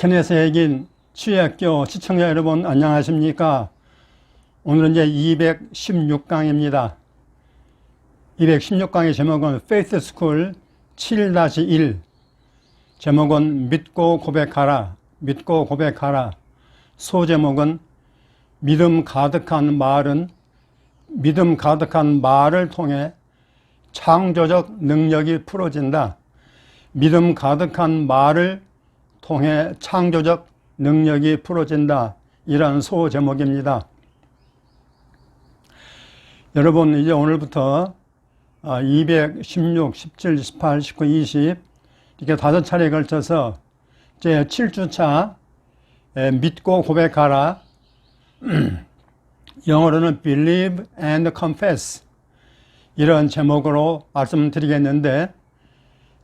케네스에긴 취학교 시청자 여러분 안녕하십니까? 오늘은 이제 216강입니다. 216강의 제목은 Faith School 7-1 제목은 믿고 고백하라, 믿고 고백하라. 소제목은 믿음 가득한 말을 통해 창조적 능력이 풀어진다. 믿음 가득한 말을 통해 창조적 능력이 풀어진다. 이런 소제목입니다. 여러분, 이제 오늘부터 216, 17, 18, 19, 20 이렇게 5차례에 걸쳐서 제 7주차 믿고 고백하라, 영어로는 Believe and Confess 이런 제목으로 말씀드리겠는데,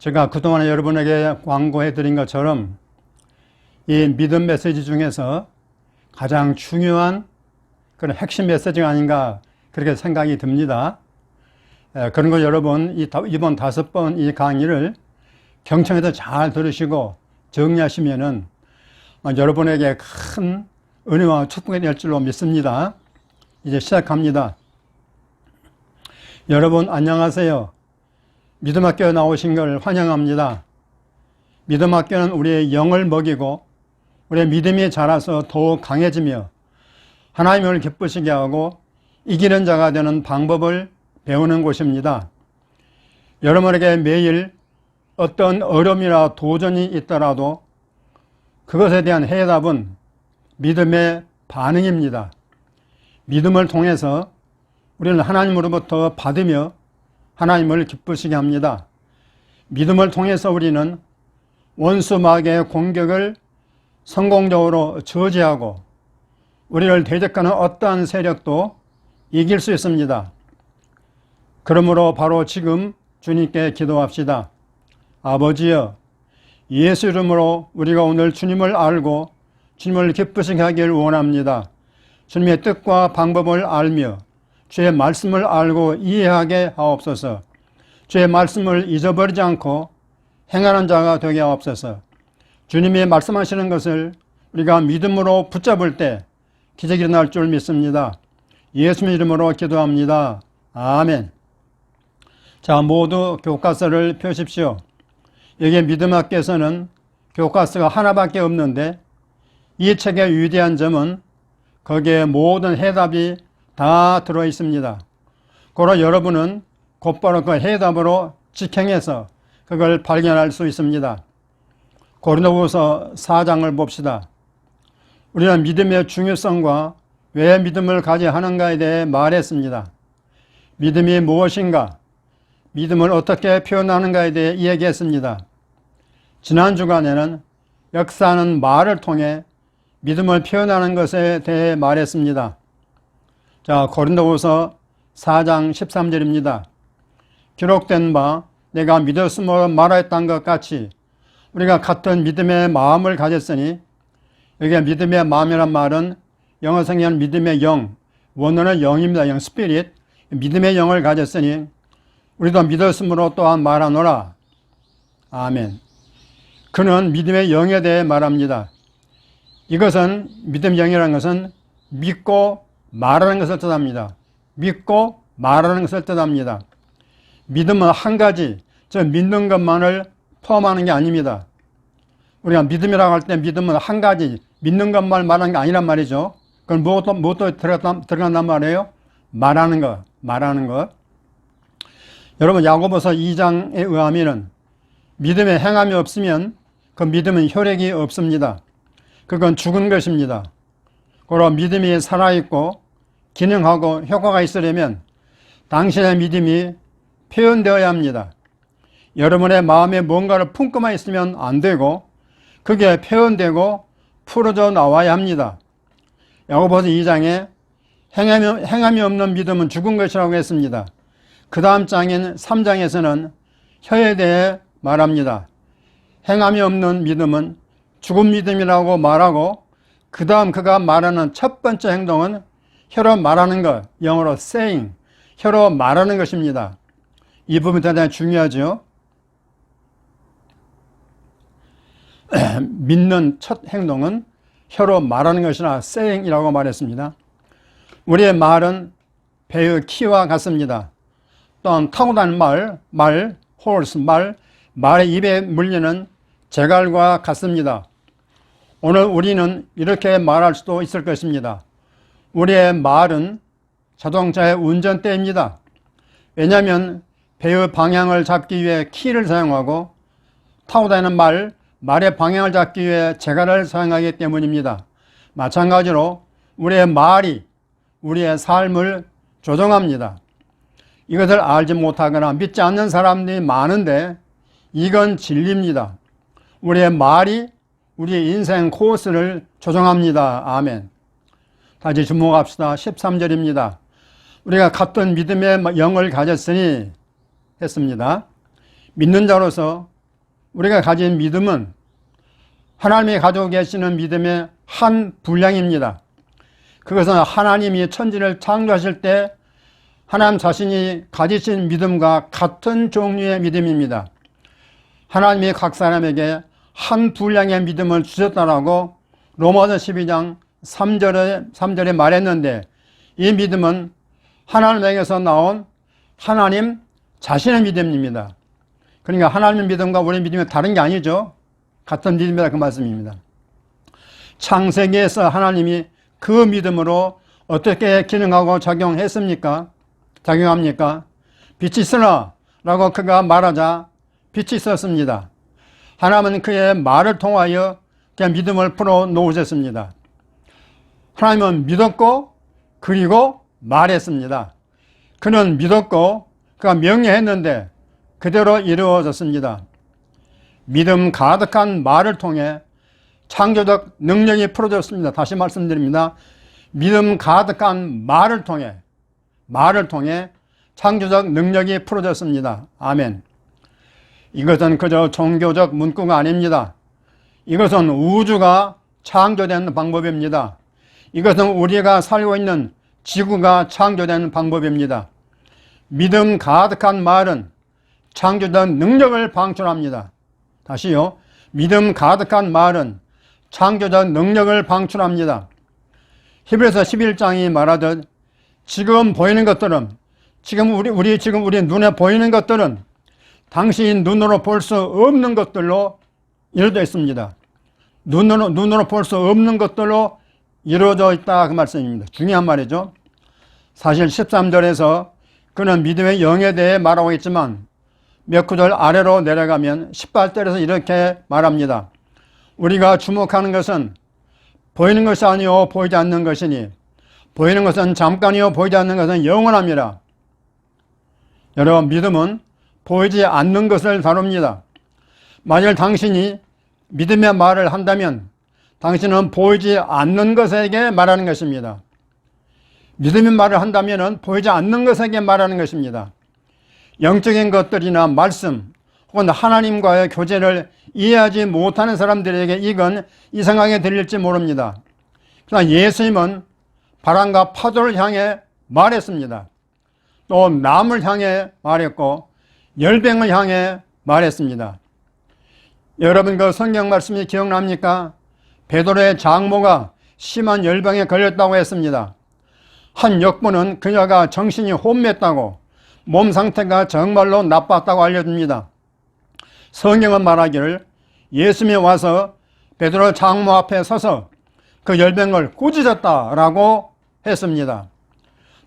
제가 그동안 여러분에게 광고해 드린 것처럼 이 믿음 메시지 중에서 가장 중요한 그런 핵심 메시지가 아닌가 그렇게 생각이 듭니다. 그런 걸 여러분 이번 5번 이 강의를 경청해서 잘 들으시고 정리하시면은 여러분에게 큰 은혜와 축복이 될 줄로 믿습니다. 이제 시작합니다. 여러분 안녕하세요. 믿음학교에 나오신 걸 환영합니다. 믿음학교는 우리의 영을 먹이고 우리의 믿음이 자라서 더욱 강해지며 하나님을 기쁘시게 하고 이기는 자가 되는 방법을 배우는 곳입니다. 여러분에게 매일 어떤 어려움이나 도전이 있더라도 그것에 대한 해답은 믿음의 반응입니다. 믿음을 통해서 우리는 하나님으로부터 받으며 하나님을 기쁘시게 합니다. 믿음을 통해서 우리는 원수 마귀의 공격을 성공적으로 저지하고 우리를 대적하는 어떠한 세력도 이길 수 있습니다. 그러므로 바로 지금 주님께 기도합시다. 아버지여, 예수 이름으로 우리가 오늘 주님을 알고 주님을 기쁘시게 하기를 원합니다. 주님의 뜻과 방법을 알며 주의 말씀을 알고 이해하게 하옵소서. 주의 말씀을 잊어버리지 않고 행하는 자가 되게 하옵소서. 주님이 말씀하시는 것을 우리가 믿음으로 붙잡을 때 기적이 일어날 줄 믿습니다. 예수님 이름으로 기도합니다. 아멘. 자, 모두 교과서를 펴십시오. 여기 믿음학교에서는 교과서가 하나밖에 없는데 이 책의 위대한 점은 거기에 모든 해답이 다 들어 있습니다. 그러나 여러분은 곧바로 그 해답으로 직행해서 그걸 발견할 수 있습니다. 고린도후서 4장을 봅시다. 우리는 믿음의 중요성과 왜 믿음을 가져야 하는가에 대해 말했습니다. 믿음이 무엇인가? 믿음을 어떻게 표현하는가에 대해 이야기했습니다. 지난 주간에는 역사하는 말을 통해 믿음을 표현하는 것에 대해 말했습니다. 자, 고린도후서 4장 13절입니다. 기록된 바 내가 믿었으므로 말하였던 것 같이 우리가 같은 믿음의 마음을 가졌으니, 여기 믿음의 마음이란 말은 영어 성경은 믿음의 영, 원어는 영입니다. 영, 스피릿. 믿음의 영을 가졌으니 우리도 믿었으므로 또한 말하노라. 아멘. 그는 믿음의 영에 대해 말합니다. 이것은 믿음의 영이라는 것은 믿고 말하는 것을 뜻합니다. 믿고 말하는 것을 뜻합니다. 믿음은 한 가지, 저 믿는 것만을 포함하는 게 아닙니다. 우리가 믿음이라고 할 때 믿음은 한 가지, 믿는 것만 말하는 게 아니란 말이죠. 그건 무엇도 들어간단 말이에요? 말하는 것. 여러분, 야고보서 2장에 의하면 믿음에 행함이 없으면 그 믿음은 효력이 없습니다. 그건 죽은 것입니다. 그러나 믿음이 살아있고 기능하고 효과가 있으려면 당신의 믿음이 표현되어야 합니다. 여러분의 마음에 뭔가를 품고만 있으면 안 되고 그게 표현되고 풀어져 나와야 합니다. 야고보서 2장에 행함이 없는 믿음은 죽은 것이라고 했습니다. 그 다음 장인 3장에서는 혀에 대해 말합니다. 행함이 없는 믿음은 죽은 믿음이라고 말하고 그 다음 그가 말하는 첫 번째 행동은 혀로 말하는 것, 영어로 saying, 혀로 말하는 것입니다. 이 부분이 대단히 중요하죠. 믿는 첫 행동은 혀로 말하는 것이나 saying이라고 말했습니다. 우리의 말은 배의 키와 같습니다. 또한 타고난 horse, 말의 입에 물리는 재갈과 같습니다. 오늘 우리는 이렇게 말할 수도 있을 것입니다. 우리의 말은 자동차의 운전대입니다. 왜냐하면 배의 방향을 잡기 위해 키를 사용하고 타고 다니는 말의 방향을 잡기 위해 재갈을 사용하기 때문입니다. 마찬가지로 우리의 말이 우리의 삶을 조종합니다. 이것을 알지 못하거나 믿지 않는 사람들이 많은데 이건 진리입니다. 우리의 말이 우리의 인생 코스를 조종합니다. 아멘. 다시 주목합시다. 13절입니다. 우리가 같은 믿음의 영을 가졌으니 했습니다. 믿는 자로서 우리가 가진 믿음은 하나님이 가지고 계시는 믿음의 한 분량입니다. 그것은 하나님이 천지를 창조하실 때 하나님 자신이 가지신 믿음과 같은 종류의 믿음입니다. 하나님이 각 사람에게 한 분량의 믿음을 주셨다라고 로마서 12장 3절에 말했는데 이 믿음은 하나님에게서 나온 하나님 자신의 믿음입니다. 그러니까 하나님의 믿음과 우리의 믿음이 다른 게 아니죠. 같은 믿음이다 그 말씀입니다. 창세기에서 하나님이 그 믿음으로 어떻게 기능하고 작용합니까? 빛이 있으라 라고 그가 말하자 빛이 있었습니다. 하나님은 그의 말을 통하여 그의 믿음을 풀어놓으셨습니다. 하나님은 믿었고 그리고 말했습니다. 그는 믿었고 그가 명령했는데 그대로 이루어졌습니다. 믿음 가득한 말을 통해 창조적 능력이 풀어졌습니다. 다시 말씀드립니다. 믿음 가득한 말을 통해 창조적 능력이 풀어졌습니다. 아멘. 이것은 그저 종교적 문구가 아닙니다. 이것은 우주가 창조된 방법입니다. 이것은 우리가 살고 있는 지구가 창조된 방법입니다. 믿음 가득한 말은 창조적 능력을 방출합니다. 다시요. 믿음 가득한 말은 창조적 능력을 방출합니다. 히브리서 11장이 말하듯 지금 보이는 것들은 지금 우리 눈에 보이는 것들은 당신 눈으로 볼 수 없는 것들로 이루어져 있습니다. 눈으로 볼 수 없는 것들로 이루어져 있다 그 말씀입니다. 중요한 말이죠. 사실 13절에서 그는 믿음의 영에 대해 말하고 있지만 몇 구절 아래로 내려가면 18절에서 이렇게 말합니다. 우리가 주목하는 것은 보이는 것이 아니요 보이지 않는 것이니 보이는 것은 잠깐이요 보이지 않는 것은 영원합니다. 여러분, 믿음은 보이지 않는 것을 다룹니다. 만일 당신이 믿음의 말을 한다면 당신은 보이지 않는 것에게 말하는 것입니다. 믿음의 말을 한다면 보이지 않는 것에게 말하는 것입니다. 영적인 것들이나 말씀 혹은 하나님과의 교제를 이해하지 못하는 사람들에게 이건 이상하게 들릴지 모릅니다. 그러나 예수님은 바람과 파도를 향해 말했습니다. 또 남을 향해 말했고 열병을 향해 말했습니다. 여러분 그 성경 말씀이 기억납니까? 베드로의 장모가 심한 열병에 걸렸다고 했습니다. 한 역부는 그녀가 정신이 혼미했다고 몸 상태가 정말로 나빴다고 알려줍니다. 성경은 말하기를 예수님이 와서 베드로 장모 앞에 서서 그 열병을 꾸짖었다라고 했습니다.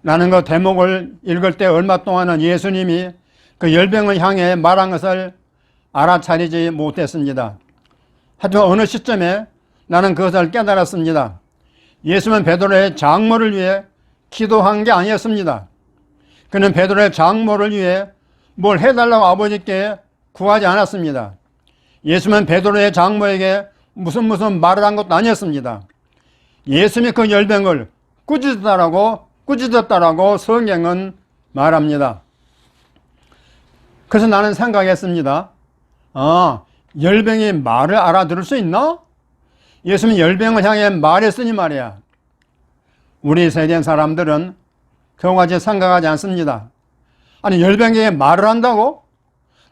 나는 그 대목을 읽을 때 얼마 동안은 예수님이 그 열병을 향해 말한 것을 알아차리지 못했습니다. 하지만 어느 시점에 나는 그것을 깨달았습니다. 예수님은 베드로의 장모를 위해 기도한 게 아니었습니다. 그는 베드로의 장모를 위해 뭘 해달라고 아버지께 구하지 않았습니다. 예수님은 베드로의 장모에게 무슨 말을 한 것도 아니었습니다. 예수님이 그 열병을 꾸짖었다라고 성경은 말합니다. 그래서 나는 생각했습니다. 열병이 말을 알아들을 수 있나? 예수님이 열병을 향해 말했으니 말이야. 우리 세대 사람들은 그것까지 생각하지 않습니다. 아니 열병에 말을 한다고?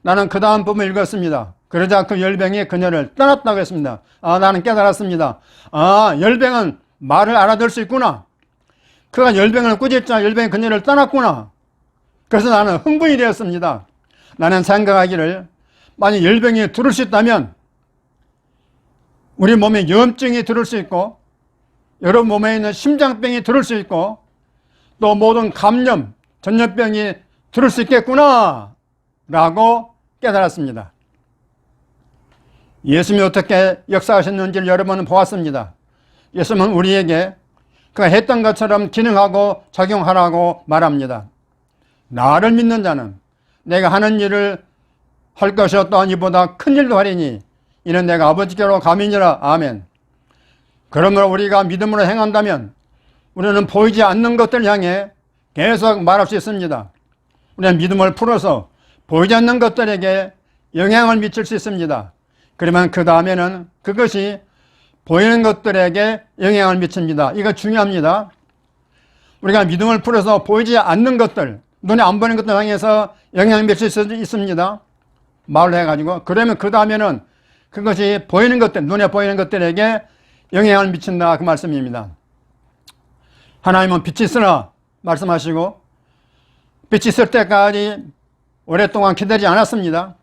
나는 그 다음 부분 읽었습니다. 그러자 그 열병이 그녀를 떠났다고 했습니다. 나는 깨달았습니다. 열병은 말을 알아들 수 있구나. 그가 열병을 꾸짖자 열병이 그녀를 떠났구나. 그래서 나는 흥분이 되었습니다. 나는 생각하기를 만약 열병이 들을 수 있다면 우리 몸에 염증이 들을 수 있고 여러분 몸에 있는 심장병이 들을 수 있고 또 모든 감염, 전염병이 들을 수 있겠구나 라고 깨달았습니다. 예수님이 어떻게 역사하셨는지를 여러분은 보았습니다. 예수님은 우리에게 그가 했던 것처럼 기능하고 작용하라고 말합니다. 나를 믿는 자는 내가 하는 일을 할 것이 어떠한 이보다 큰 일도 하리니 이는 내가 아버지께로 감이니라. 아멘. 그러므로 우리가 믿음으로 행한다면 우리는 보이지 않는 것들을 향해 계속 말할 수 있습니다. 우리는 믿음을 풀어서 보이지 않는 것들에게 영향을 미칠 수 있습니다. 그러면 그 다음에는 그것이 보이는 것들에게 영향을 미칩니다. 이거 중요합니다. 우리가 믿음을 풀어서 보이지 않는 것들, 눈에 안 보이는 것들 향해서 영향을 미칠 수 있습니다. 말을 해가지고. 그러면 그 다음에는 그것이 보이는 것들, 눈에 보이는 것들에게 영향을 미친다. 그 말씀입니다. 하나님은 빛이 있으라 말씀하시고 빛이 있을 때까지 오랫동안 기다리지 않았습니다.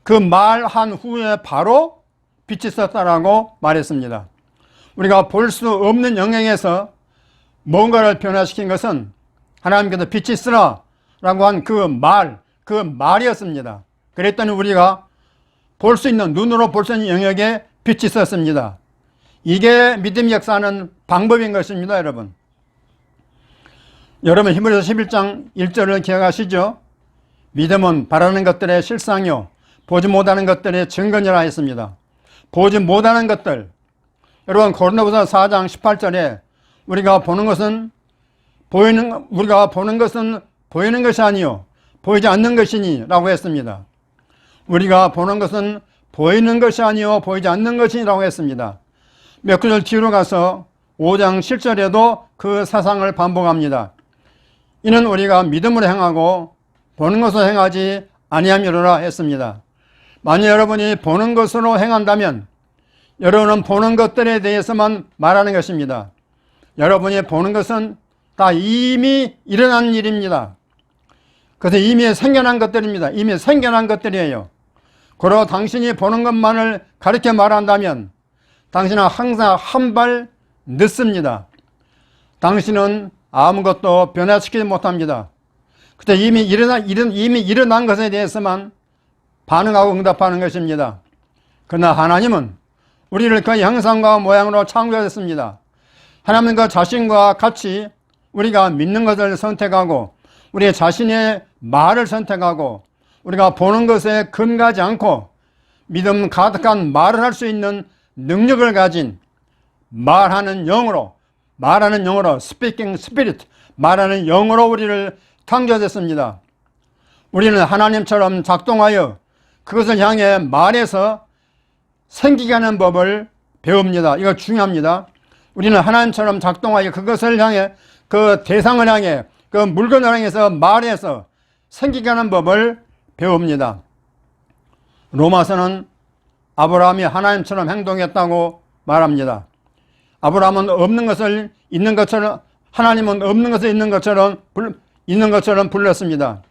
그 말한 후에 바로 빛이 있었다라고 말했습니다. 우리가 볼 수 없는 영역에서 뭔가를 변화시킨 것은 하나님께서 빛이 있으라 라고 한 그 말이었습니다. 그랬더니 우리가 볼 수 있는, 눈으로 볼 수 있는 영역에 빛이 있었습니다. 이게 믿음이 역사하는 방법인 것입니다, 여러분. 여러분 히브리서 11장 1절을 기억하시죠? 믿음은 바라는 것들의 실상이요 보지 못하는 것들의 증거니라 했습니다. 보지 못하는 것들, 여러분 고린도후서 4장 18절에 우리가 보는 것은 보이는 것이 아니요 보이지 않는 것이니 라고 했습니다. 우리가 보는 것은 보이는 것이 아니요 보이지 않는 것이라고 했습니다. 몇 구절 뒤로 가서 5장 7절에도 그 사상을 반복합니다. 이는 우리가 믿음으로 행하고 보는 것으로 행하지 아니함이로라 했습니다. 만약 여러분이 보는 것으로 행한다면 여러분은 보는 것들에 대해서만 말하는 것입니다. 여러분이 보는 것은 다 이미 일어난 일입니다. 그래서 이미 생겨난 것들입니다. 이미 생겨난 것들이에요. 그러고 당신이 보는 것만을 가르쳐 말한다면 당신은 항상 한 발 늦습니다. 당신은 아무것도 변화시키지 못합니다. 그때 이미 일어난 것에 대해서만 반응하고 응답하는 것입니다. 그러나 하나님은 우리를 그 형상과 모양으로 창조하셨습니다. 하나님은 그 자신과 같이 우리가 믿는 것을 선택하고 우리 자신의 말을 선택하고 우리가 보는 것에 금가지 않고 믿음 가득한 말을 할 수 있는 능력을 가진 말하는 영으로 speaking spirit, 말하는 영으로 우리를 창조했습니다. 우리는 하나님처럼 작동하여 그것을 향해 말해서 생기게 하는 법을 배웁니다. 이거 중요합니다. 우리는 하나님처럼 작동하여 그것을 향해 그 대상을 향해 그 물건을 향해서 말해서 생기게 하는 법을 배웁니다. 로마서는 아브라함이 하나님처럼 행동했다고 말합니다. 아브라함은 없는 것을 있는 것처럼, 하나님은 없는 것을 있는 것처럼 불렀습니다.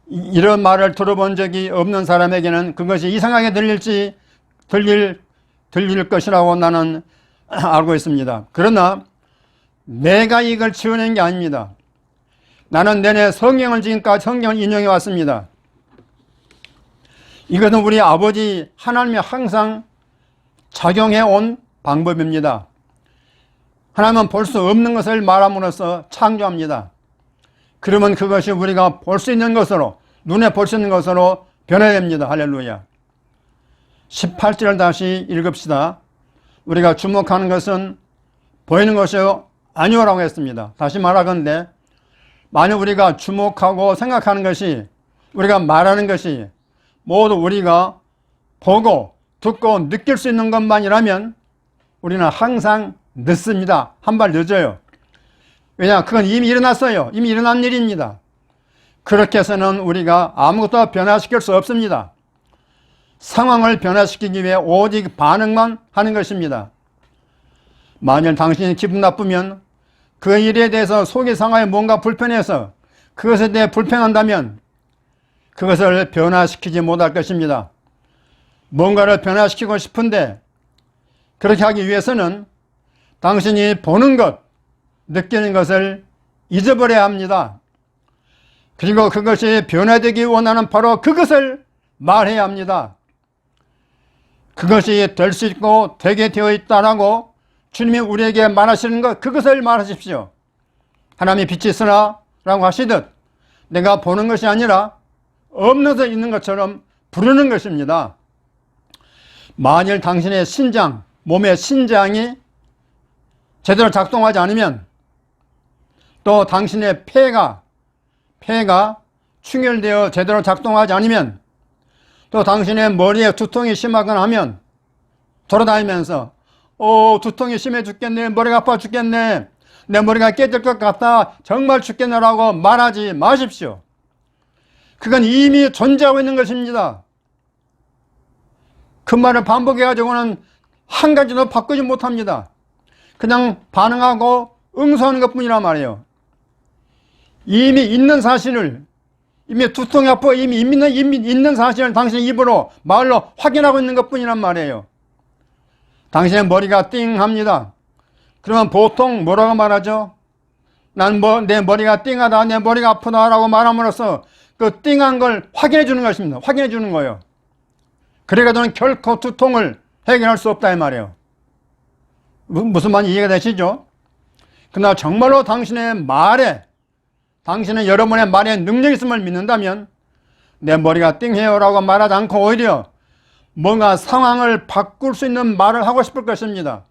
이런 말을 들어본 적이 없는 사람에게는 그것이 이상하게 들릴 것이라고 나는 알고 있습니다. 그러나 내가 이걸 지어낸 게 아닙니다. 나는 내내 지금까지 성경을 인용해 왔습니다. 이것은 우리 아버지 하나님이 항상 작용해 온 방법입니다. 하나님은 볼 수 없는 것을 말함으로써 창조합니다. 그러면 그것이 우리가 볼 수 있는 것으로, 눈에 볼 수 있는 것으로 변화됩니다. 할렐루야. 18절을 다시 읽읍시다. 우리가 주목하는 것은 보이는 것이 아니오라고 했습니다. 다시 말하건대 만약 우리가 주목하고 생각하는 것이, 우리가 말하는 것이 모두 우리가 보고 듣고 느낄 수 있는 것만이라면 우리는 항상 늦습니다. 한 발 늦어요. 왜냐? 그건 이미 일어났어요. 이미 일어난 일입니다. 그렇게 해서는 우리가 아무것도 변화시킬 수 없습니다. 상황을 변화시키기 위해 오직 반응만 하는 것입니다. 만일 당신이 기분 나쁘면 그 일에 대해서 속이 상하여 뭔가 불편해서 그것에 대해 불평한다면 그것을 변화시키지 못할 것입니다. 뭔가를 변화시키고 싶은데 그렇게 하기 위해서는 당신이 보는 것, 느끼는 것을 잊어버려야 합니다. 그리고 그것이 변화되기 원하는 바로 그것을 말해야 합니다. 그것이 될 수 있고 되게 되어 있다라고 주님이 우리에게 말하시는 것, 그것을 말하십시오. 하나님이 빛이 있으라 라고 하시듯 내가 보는 것이 아니라 없는 것에 있는 것처럼 부르는 것입니다. 만일 당신의 신장, 몸의 신장이 제대로 작동하지 않으면 또 당신의 폐가 충혈되어 제대로 작동하지 않으면 또 당신의 머리에 두통이 심하거나 하면 돌아다니면서 두통이 심해 죽겠네, 머리가 아파 죽겠네, 내 머리가 깨질 것 같다, 정말 죽겠네라고 말하지 마십시오. 그건 이미 존재하고 있는 것입니다. 그 말을 반복해가지고는 한 가지도 바꾸지 못합니다. 그냥 반응하고 응수하는 것뿐이란 말이에요. 이미 있는 사실을, 이미 두통이 아파 이미 있는 사실을 당신의 입으로 말로 확인하고 있는 것뿐이란 말이에요. 당신의 머리가 띵합니다. 그러면 보통 뭐라고 말하죠? 내 머리가 띵하다, 내 머리가 아프다라고 말함으로써 그 띵한 걸 확인해 주는 것입니다. 확인해 주는 거예요. 그래가지고는 결코 두통을 해결할 수 없다 이 말이에요. 무슨 말인지 이해가 되시죠? 그러나 정말로 당신은 여러분의 말에 능력이 있음을 믿는다면 내 머리가 띵해요 라고 말하지 않고 오히려 뭔가 상황을 바꿀 수 있는 말을 하고 싶을 것입니다.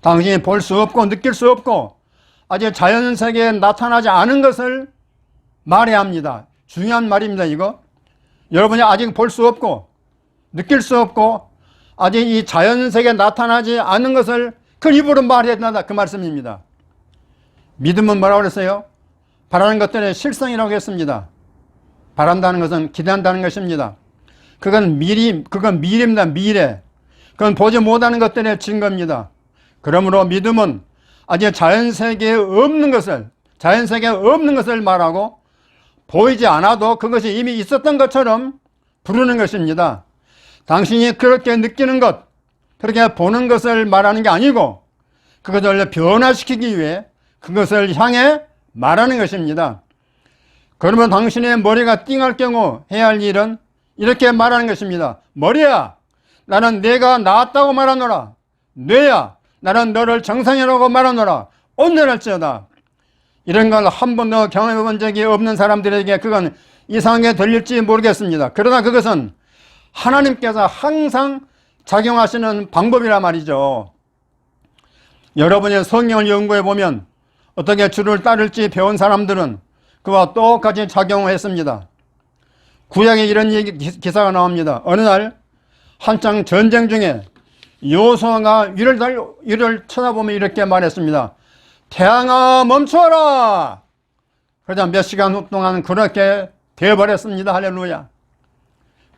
당신이 볼 수 없고 느낄 수 없고 아직 자연세계에 나타나지 않은 것을 말해야 합니다. 중요한 말입니다. 이거 여러분이 아직 볼 수 없고 느낄 수 없고 아직 이 자연세계에 나타나지 않은 것을 그 입으로 말해야 된다, 그 말씀입니다. 믿음은 뭐라고 그랬어요? 바라는 것들의 실상이라고 했습니다. 바란다는 것은 기대한다는 것입니다. 그건 미래입니다. 미래. 그건 보지 못하는 것들의 증거입니다. 그러므로 믿음은 아직 자연세계에 없는 것을 말하고 보이지 않아도 그것이 이미 있었던 것처럼 부르는 것입니다. 당신이 그렇게 느끼는 것, 그렇게 보는 것을 말하는 게 아니고 그것을 변화시키기 위해 그것을 향해 말하는 것입니다. 그러면 당신의 머리가 띵할 경우 해야 할 일은 이렇게 말하는 것입니다. 머리야, 나는 내가 나았다고 말하노라. 뇌야, 나는 너를 정상이라고 말하노라. 온전할지어다. 이런 걸 한 번도 경험해 본 적이 없는 사람들에게 그건 이상하게 들릴지 모르겠습니다. 그러나 그것은 하나님께서 항상 작용하시는 방법이란 말이죠. 여러분의 성경을 연구해 보면 어떻게 주를 따를지 배운 사람들은 그와 똑같이 작용했습니다. 구약에 이런 기사가 나옵니다. 어느 날 한창 전쟁 중에 여호수아가 위를 쳐다보며 이렇게 말했습니다. 태양아 멈춰라. 그러자 몇 시간 동안 그렇게 되어버렸습니다. 할렐루야.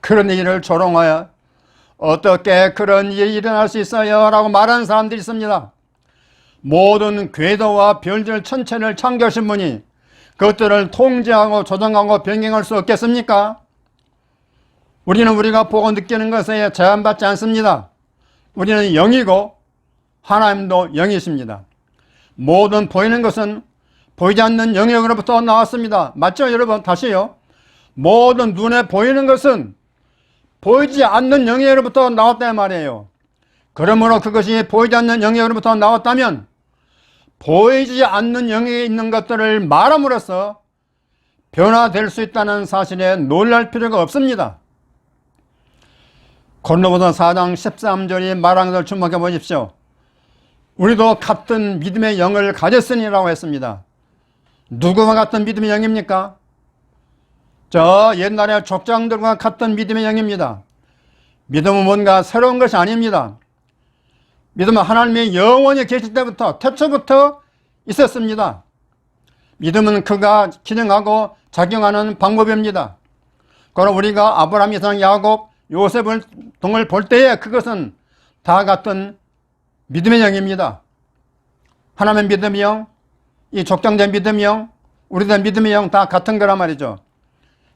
그런 일을 조롱하여 어떻게 그런 일이 일어날 수 있어요? 라고 말하는 사람들이 있습니다. 모든 궤도와 별들 천체를 창조하신 분이 그것들을 통제하고 조정하고 변경할 수 없겠습니까? 우리는 우리가 보고 느끼는 것에 제한받지 않습니다. 우리는 영이고 하나님도 영이십니다. 모든 보이는 것은 보이지 않는 영역으로부터 나왔습니다. 맞죠 여러분? 다시요. 모든 눈에 보이는 것은 보이지 않는 영역으로부터 나왔단 말이에요. 그러므로 그것이 보이지 않는 영역으로부터 나왔다면 보이지 않는 영역에 있는 것들을 말함으로써 변화될 수 있다는 사실에 놀랄 필요가 없습니다. 고린도후서 4장 13절이 말하는 것을 주목해 보십시오. 우리도 같은 믿음의 영을 가졌으니라고 했습니다. 누구와 같은 믿음의 영입니까? 저 옛날에 족장들과 같은 믿음의 영입니다. 믿음은 뭔가 새로운 것이 아닙니다. 믿음은 하나님의 영원히 계실 때부터 태초부터 있었습니다. 믿음은 그가 기능하고 작용하는 방법입니다. 그럼 우리가 아브라함, 이삭, 야곱 요셉을 동을 볼 때에 그것은 다 같은 믿음의 영입니다. 하나님의 믿음의 영, 이 족장된 믿음의 영, 우리들 믿음의 영 다 같은 거란 말이죠.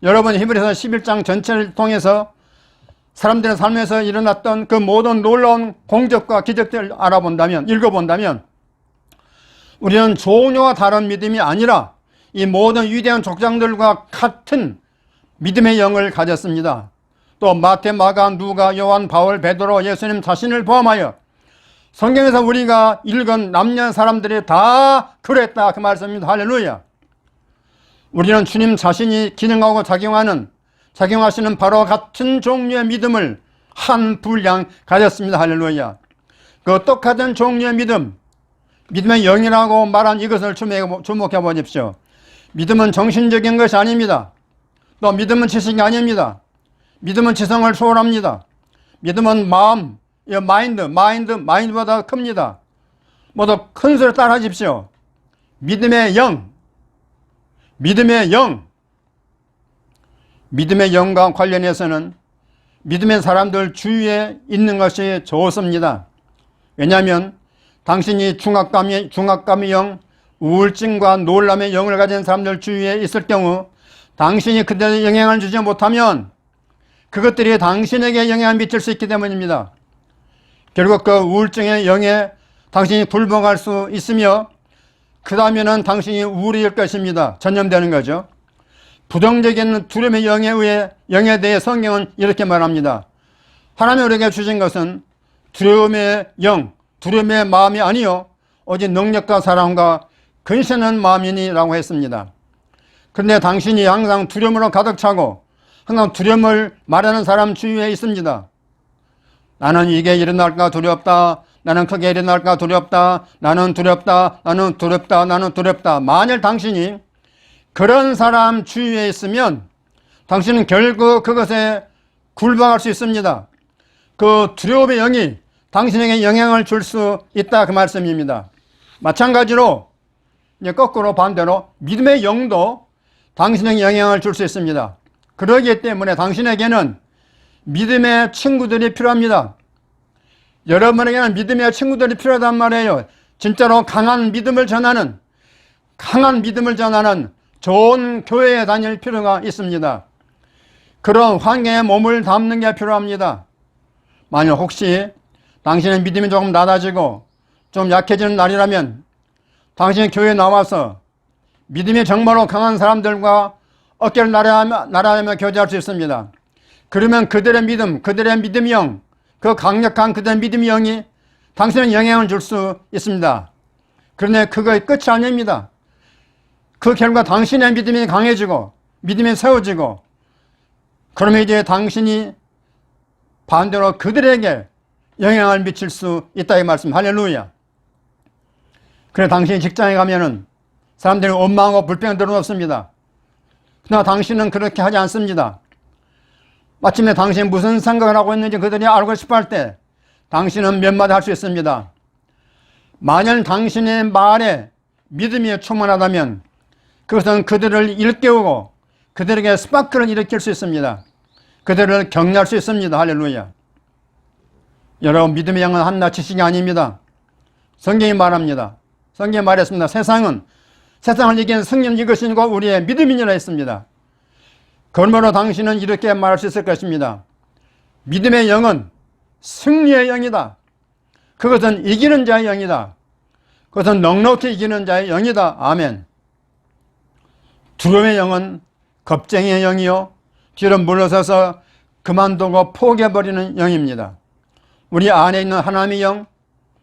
여러분 히브리서 11장 전체를 통해서 사람들의 삶에서 일어났던 그 모든 놀라운 공적과 기적들을 알아본다면, 읽어본다면 우리는 종류와 다른 믿음이 아니라 이 모든 위대한 족장들과 같은 믿음의 영을 가졌습니다. 또 마태, 마가, 누가, 요한, 바울, 베드로, 예수님 자신을 포함하여 성경에서 우리가 읽은 남녀 사람들이 다 그랬다 그 말씀입니다. 할렐루야. 우리는 주님 자신이 기능하고 작용하시는 바로 같은 종류의 믿음을 한 분량 가졌습니다. 할렐루야. 그 똑같은 종류의 믿음의 영이라고 말한 이것을 주목해 보십시오. 믿음은 정신적인 것이 아닙니다. 또 믿음은 지식이 아닙니다. 믿음은 지성을 초월합니다. 믿음은 마음, 마인드보다 큽니다. 모두 큰 소리 따라 하십시오. 믿음의 영과 관련해서는 믿음의 사람들 주위에 있는 것이 좋습니다. 왜냐하면 당신이 중압감의 영, 우울증과 놀람의 영을 가진 사람들 주위에 있을 경우 당신이 그들에게 영향을 주지 못하면 그것들이 당신에게 영향을 미칠 수 있기 때문입니다. 결국 그 우울증의 영에 당신이 굴복할 수 있으며 그 다음에는 당신이 우울해질 것입니다. 전염되는 거죠. 부정적인 두려움의 영에 대해 성경은 이렇게 말합니다. 하나님이 우리에게 주신 것은 두려움의 영, 두려움의 마음이 아니요 오직 능력과 사랑과 근신한 마음이니라고 했습니다. 그런데 당신이 항상 두려움으로 가득 차고 항상 두려움을 말하는 사람 주위에 있습니다. 나는 이게 일어날까 두렵다. 나는 크게 일어날까 두렵다. 나는 두렵다. 나는 두렵다. 나는 두렵다. 만일 당신이 그런 사람 주위에 있으면 당신은 결국 그것에 굴복할 수 있습니다. 그 두려움의 영이 당신에게 영향을 줄 수 있다 그 말씀입니다. 마찬가지로 이제 거꾸로 반대로 믿음의 영도 당신에게 영향을 줄 수 있습니다. 그러기 때문에 당신에게는 믿음의 친구들이 필요합니다. 여러분에게는 믿음의 친구들이 필요하단 말이에요. 진짜로 강한 믿음을 전하는 좋은 교회에 다닐 필요가 있습니다. 그런 환경에 몸을 담는 게 필요합니다. 만약 혹시 당신의 믿음이 조금 낮아지고 좀 약해지는 날이라면 당신이 교회에 나와서 믿음이 정말로 강한 사람들과 어깨를 나란하며 교제할 수 있습니다. 그러면 그들의 믿음의 영, 그 강력한 그들의 믿음의 영이 당신의 영향을 줄 수 있습니다. 그런데 그거의 끝이 아닙니다. 그 결과 당신의 믿음이 강해지고 믿음이 세워지고 그러면 이제 당신이 반대로 그들에게 영향을 미칠 수 있다 이 말씀. 할렐루야. 그래 당신이 직장에 가면은 사람들이 원망하고 불평을 들어놓습니다. 그러나 당신은 그렇게 하지 않습니다. 마침내 당신이 무슨 생각을 하고 있는지 그들이 알고 싶어 할 때 당신은 몇 마디 할 수 있습니다. 만약 당신의 말에 믿음이 충만하다면 그것은 그들을 일깨우고 그들에게 스파크를 일으킬 수 있습니다. 그들을 격려할 수 있습니다. 할렐루야. 여러분 믿음의 영은 한낱 지식이 아닙니다. 성경이 말합니다. 성경이 말했습니다. 세상을 이기는 승리는 이것이고 우리의 믿음이니라 했습니다. 그러므로 당신은 이렇게 말할 수 있을 것입니다. 믿음의 영은 승리의 영이다. 그것은 이기는 자의 영이다. 그것은 넉넉히 이기는 자의 영이다. 아멘. 두려움의 영은 겁쟁이의 영이요 뒤로 물러서서 그만두고 포기해버리는 영입니다. 우리 안에 있는 하나님의 영,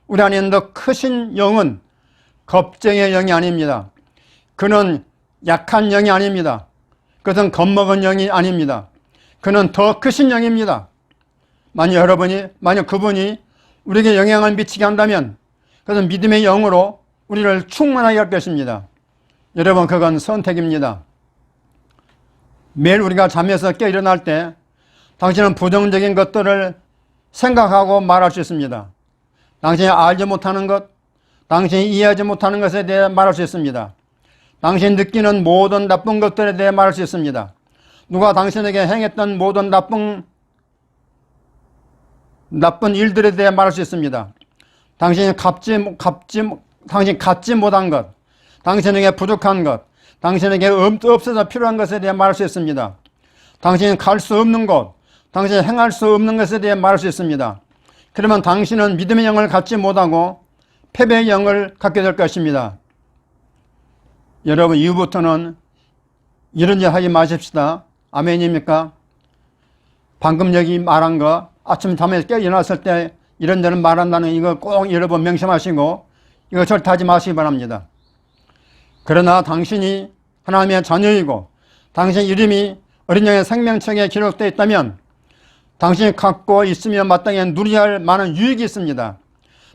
우리 안에 있는 더 크신 영은 겁쟁이의 영이 아닙니다. 그는 약한 영이 아닙니다. 그것은 겁먹은 영이 아닙니다. 그는 더 크신 영입니다. 만약 그분이 우리에게 영향을 미치게 한다면 그것은 믿음의 영으로 우리를 충만하게 할 것입니다. 여러분 그건 선택입니다. 매일 우리가 잠에서 깨어 일어날 때 당신은 부정적인 것들을 생각하고 말할 수 있습니다. 당신이 알지 못하는 것, 당신이 이해하지 못하는 것에 대해 말할 수 있습니다. 당신이 느끼는 모든 나쁜 것들에 대해 말할 수 있습니다. 누가 당신에게 행했던 모든 나쁜 나쁜 일들에 대해 말할 수 있습니다. 당신이 당신 갖지 못한 것, 당신에게 부족한 것, 당신에게 없어서 필요한 것에 대해 말할 수 있습니다. 당신이 갈 수 없는 곳, 당신이 행할 수 없는 것에 대해 말할 수 있습니다. 그러면 당신은 믿음의 영을 갖지 못하고 패배의 영을 갖게 될 것입니다. 여러분, 이후부터는 이런 일 하지 마십시다. 아멘입니까? 방금 여기 말한 거, 아침 잠에 깨어 일어났을 때 이런저런 말한다는 이거 꼭 여러분 명심하시고 이거 절대 하지 마시기 바랍니다. 그러나 당신이 하나님의 자녀이고 당신 이름이 어린 양의 생명책에 기록되어 있다면 당신이 갖고 있으며 마땅히 누려야 할 많은 유익이 있습니다.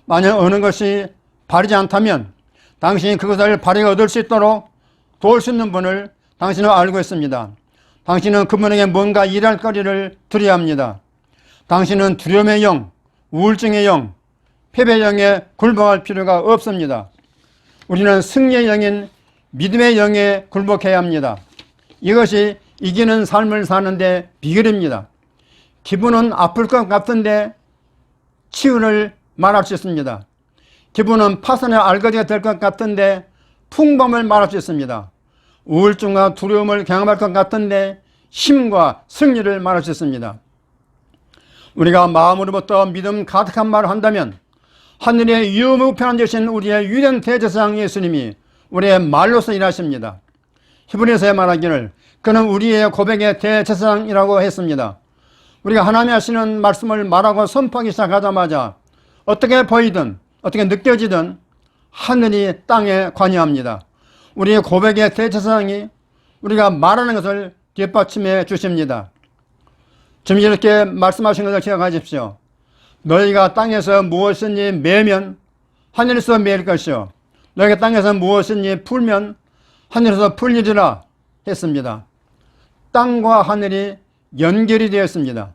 만약 어느 것이 바르지 않다면 당신이 그것을 바르게 얻을 수 있도록 도울 수 있는 분을 당신은 알고 있습니다. 당신은 그분에게 뭔가 일할 거리를 드려야 합니다. 당신은 두려움의 영, 우울증의 영, 패배의 영에 굴복할 필요가 없습니다. 우리는 승리의 영인 믿음의 영에 굴복해야 합니다. 이것이 이기는 삶을 사는데 비결입니다. 기분은 아플 것 같은데 치유를 말할 수 있습니다. 기분은 파산의 알거지가 될 것 같은데 풍범을 말할 수 있습니다. 우울증과 두려움을 경험할 것 같은데 힘과 승리를 말할 수 있습니다. 우리가 마음으로부터 믿음 가득한 말을 한다면 하늘의 유무편한 되신 우리의 유일한 대제사장 예수님이 우리의 말로서 일하십니다. 히브리서에 말하기를 그는 우리의 고백의 대제사장이라고 했습니다. 우리가 하나님이 하시는 말씀을 말하고 선포하기 시작하자마자 어떻게 보이든 어떻게 느껴지든 하늘이 땅에 관여합니다. 우리의 고백의 대제사장이 우리가 말하는 것을 뒷받침해 주십니다. 지금 이렇게 말씀하신 것을 기억하십시오. 너희가 땅에서 무엇이든지 매면 하늘에서 매일 것이요 너희가 땅에서 무엇이든지 풀면 하늘에서 풀리리라 했습니다. 땅과 하늘이 연결이 되었습니다.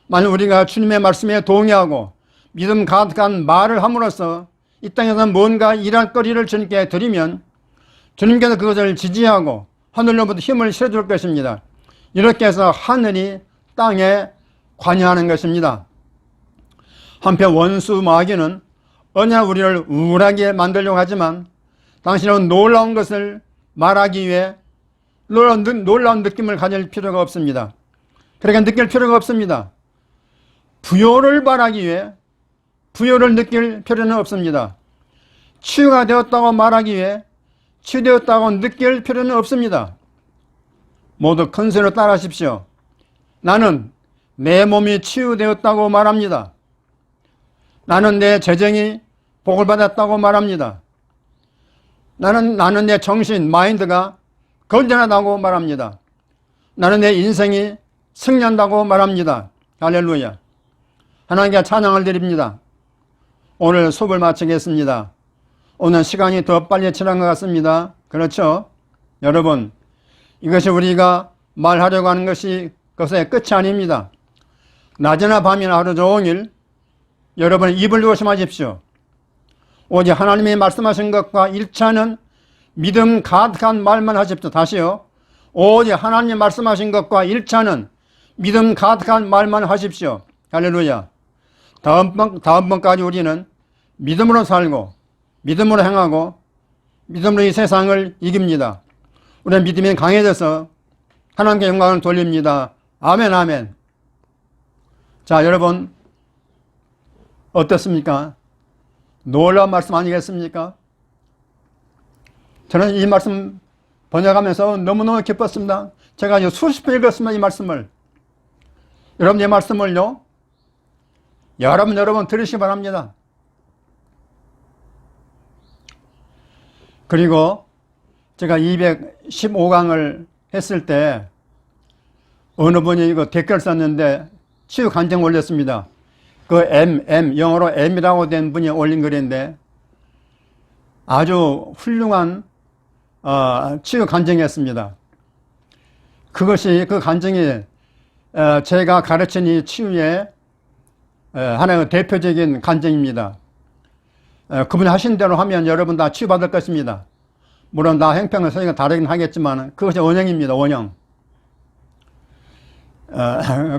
만약 우리가 주님의 말씀에 동의하고 믿음 가득한 말을 함으로써 이 땅에서 뭔가 일할 거리를 주님께 드리면 주님께서 그것을 지지하고 하늘로부터 힘을 실어줄 것입니다. 이렇게 해서 하늘이 땅에 관여하는 것입니다. 한편 원수 마귀는 언제나 우리를 우울하게 만들려고 하지만 당신은 놀라운 것을 말하기 위해 놀라운 느낌을 가질 필요가 없습니다. 그러니까 느낄 필요가 없습니다. 부요를 말하기 위해 부요를 느낄 필요는 없습니다. 치유가 되었다고 말하기 위해 치유되었다고 느낄 필요는 없습니다. 모두 큰 소리로 따라하십시오. 나는 내 몸이 치유되었다고 말합니다. 나는 내 재정이 복을 받았다고 말합니다. 나는 내 정신, 마인드가 건전하다고 말합니다. 나는 내 인생이 승리한다고 말합니다. 할렐루야. 하나님께 찬양을 드립니다. 오늘 수업을 마치겠습니다. 오늘 시간이 더 빨리 지난 것 같습니다. 그렇죠? 여러분, 이것이 우리가 말하려고 하는 것이 그것의 끝이 아닙니다. 낮이나 밤이나 하루 종일 여러분 입을 조심하십시오. 오직 하나님이 말씀하신 것과 일치하는 믿음 가득한 말만 하십시오. 다시요. 오직 하나님이 말씀하신 것과 일치하는 믿음 가득한 말만 하십시오. 할렐루야. 다음번까지 우리는 믿음으로 살고 믿음으로 행하고 믿음으로 이 세상을 이깁니다. 우리의 믿음이 강해져서 하나님께 영광을 돌립니다. 아멘, 아멘. 자, 여러분 어떻습니까? 놀라운 말씀 아니겠습니까? 저는 이 말씀 번역하면서 너무너무 기뻤습니다. 제가 수십 번 읽었습니다. 이 말씀을. 여러분 이 말씀을요 여러분 들으시기 바랍니다. 그리고 제가 215강을 했을 때 어느 분이 이거 댓글 썼는데 치유 간증 올렸습니다. 그 영어로 M이라고 된 분이 올린 글인데 아주 훌륭한 치유 간증이었습니다. 그것이 그 간증이 제가 가르친 이 치유의 하나의 대표적인 간증입니다. 그분이 하신 대로 하면 여러분 다 치유받을 것입니다. 물론 다 행평의 서기가 다르긴 하겠지만 그것이 원형입니다. 원형.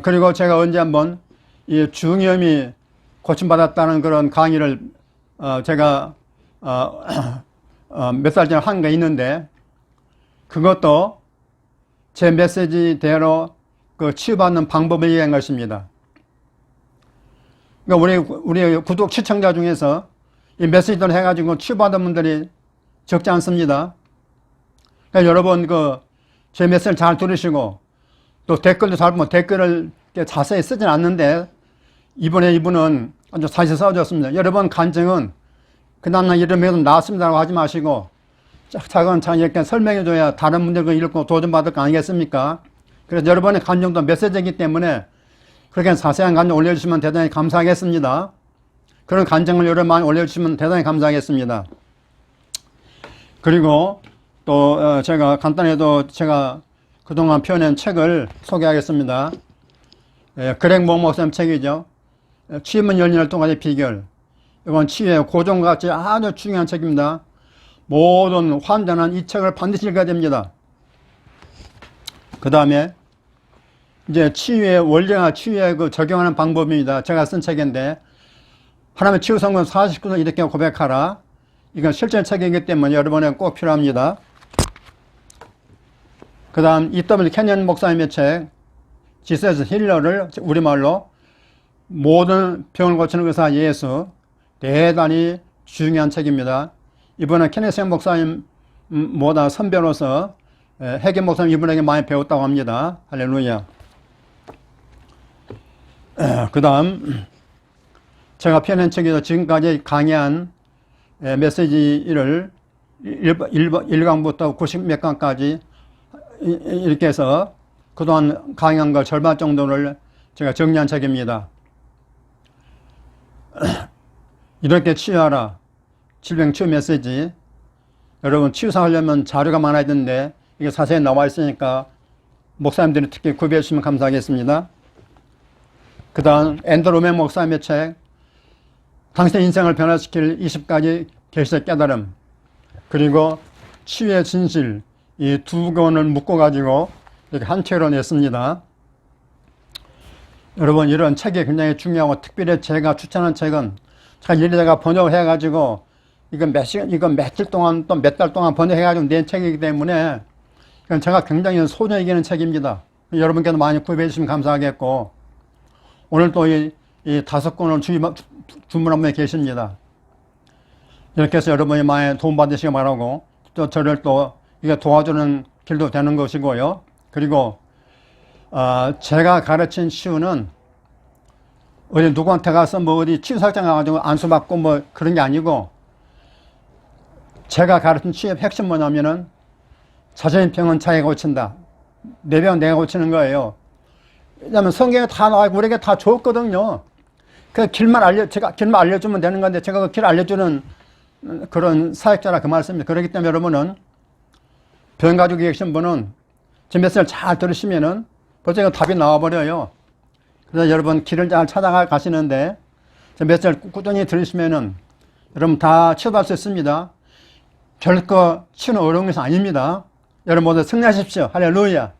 그리고 제가 언제 한번 이 중이염이 고침받았다는 그런 강의를 제가 몇 달 전에 한 게 있는데, 그것도 제 메시지대로 그 치유받는 방법을 얘기한 것입니다. 그러니까 우리 구독 시청자 중에서 이 메시지대로 해가지고 치유받은 분들이 적지 않습니다. 그러니까 여러분 제 메시지를 잘 들으시고 또 댓글도 잘 보면 댓글을 자세히 쓰진 않는데 이분은 아주 사실 써줬습니다. 여러분 간증은 그나마 이름에도 나왔습니다라고 하지 마시고 차근차근 이렇게 설명해줘야 다른 분들 읽고 도전받을 거 아니겠습니까? 그래서 여러분의 간증도 메시지이기 때문에 그렇게 자세한 간증 올려주시면 대단히 감사하겠습니다. 그런 간증을 여러 많이 올려주시면 대단히 감사하겠습니다. 그리고 또 제가 간단해도 제가 그동안 펴낸 책을 소개하겠습니다. 그렉 목사님 책이죠. 치유문 열리는 동안의 비결. 이건 치유의 고정같이 아주 중요한 책입니다. 모든 환자는 이 책을 반드시 읽어야 됩니다. 그 다음에 이제 치유의 원리와 치유에 적용하는 방법입니다. 제가 쓴 책인데, 하나님의 치유 성공 49는 이렇게 고백하라. 이건 실전 책이기 때문에 여러분에게 꼭 필요합니다. 그 다음 E.W. 캐년 목사님의 책 지세스 힐러를 우리말로 모든 병을 고치는 의사 예수, 대단히 중요한 책입니다. 이번에 케네스 목사님보다 선배로서 해계 목사님 이분에게 많이 배웠다고 합니다. 할렐루야. 그 다음 제가 펴낸 책에서 지금까지 강의한 메시지를 1강부터 90몇 강까지 이렇게 해서 그동안 강의한 걸 절반 정도를 제가 정리한 책입니다. 이렇게 치유하라. 질병 치유 메시지. 여러분 치유사 하려면 자료가 많아야 되는데 이게 자세히 나와 있으니까 목사님들이 특히 구비해 주시면 감사하겠습니다. 그 다음 앤드루 목사님의 책 당신의 인생을 변화시킬 20가지 계시의 깨달음, 그리고 치유의 진실, 이 두 권을 묶어가지고 이렇게 한 책으로 냈습니다. 여러분 이런 책이 굉장히 중요하고, 특별히 제가 추천한 책은 제가 번역을 해가지고 이건 며칠 동안 또 몇 달 동안 번역해가지고 낸 책이기 때문에 이건 제가 굉장히 소중히 여기는 책입니다. 여러분께도 많이 구입해 주시면 감사하겠고, 오늘 또 이 5권을 주문한 분이 계십니다. 이렇게 해서 여러분이 많이 도움받으시기 바라고, 또 저를 또 이게 도와주는 길도 되는 것이고요. 그리고 제가 가르친 치유는 어디 누구한테 가서 어디 치유사장 가가지고 안수받고 그런 게 아니고, 제가 가르친 치유의 핵심 뭐냐면은 자신의 병은 자기가 고친다. 내 병은 내가 고치는 거예요. 왜냐면 성경에 다 나와 있고 우리에게 다 줬거든요. 제가 길만 알려주면 되는 건데, 제가 그 길 알려주는 그런 사역자라 그 말씀입니다. 그렇기 때문에 여러분은 병 가지고 계신 분은 제 메시지를 잘 들으시면은 벌써 답이 나와버려요. 그래서 여러분 길을 잘 찾아가 가시는데 제 메시지를 꾸준히 들으시면은 여러분 다 치유할 수 있습니다. 결코 치유는 어려운 것이 아닙니다. 여러분 모두 승리하십시오. 할렐루야.